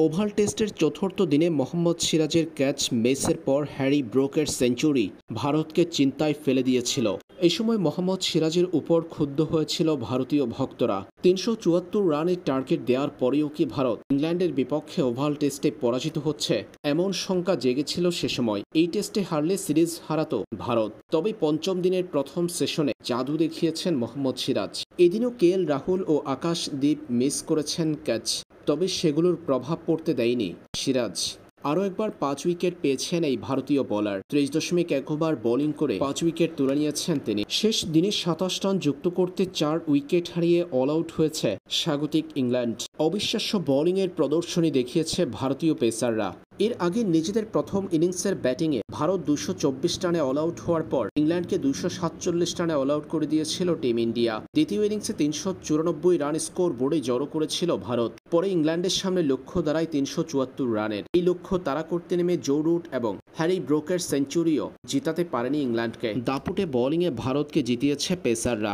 Oval টেস্টের চতুর্থ দিনে মোহাম্মদ সিরাজের ক্যাচ মিসের পর হ্যারি ব্রুকের সেঞ্চুরি ভারতকে চিন্তায় ফেলে দিয়েছিল। এই সময় মোহাম্মদ সিরাজের উপর ক্ষুব্ধ হয়েছিল ভারতীয় ভক্তরা। ৩৭৪ রানের টার্গেট দেওয়ার পরেও কি ভারত ইংল্যান্ডের বিপক্ষে ওভাল টেস্টে পরাজিত হচ্ছে, এমন শঙ্কা জেগেছিল সে সময়। এই টেস্টে হারলে সিরিজ হারাতো ভারত। তবে পঞ্চম দিনের প্রথম সেশনে জাদু দেখিয়েছেন মোহাম্মদ সিরাজ। এদিনও কেএল রাহুল ও আকাশদীপ মিস করেছেন ক্যাচ, তবে সেগুলোর প্রভাব পড়তে দেয়নি সিরাজ। আরও একবার ৫ উইকেট পেয়েছেন এই ভারতীয় বোলার। ৩০.১ ওভার বোলিং করে ৫ উইকেট তুলে নিয়েছেন তিনি। শেষ দিনে ২৭ রান যুক্ত করতে ৪ উইকেট হারিয়ে অল আউট হয়েছে স্বাগতিক ইংল্যান্ড। অবিশ্বাস্য বোলিংয়ের প্রদর্শনী দেখিয়েছে ভারতীয় পেসাররা। এর আগে নিজেদের প্রথম ইনিংসের ব্যাটিংয়ে ভারত ২২৪ রানে অল আউট হওয়ার পর ইংল্যান্ডকে ২৪৭ রানে অল আউট করে দিয়েছিল টিম ইন্ডিয়া। দ্বিতীয় ইনিংসে ৩৯৪ রান স্কোর বোর্ডে জড়ো করেছিল ভারত। পরে ইংল্যান্ডের সামনে লক্ষ্য দাঁড়ায় ৩৭৪ রানের। এই লক্ষ্য তাড়া করতে নেমে জো রুট এবং হ্যারি ব্রুকের সেঞ্চুরিও জিতাতে পারেনি ইংল্যান্ডকে। দাপুটে বোলিংয়ে ভারতকে জিতিয়েছে পেসাররা।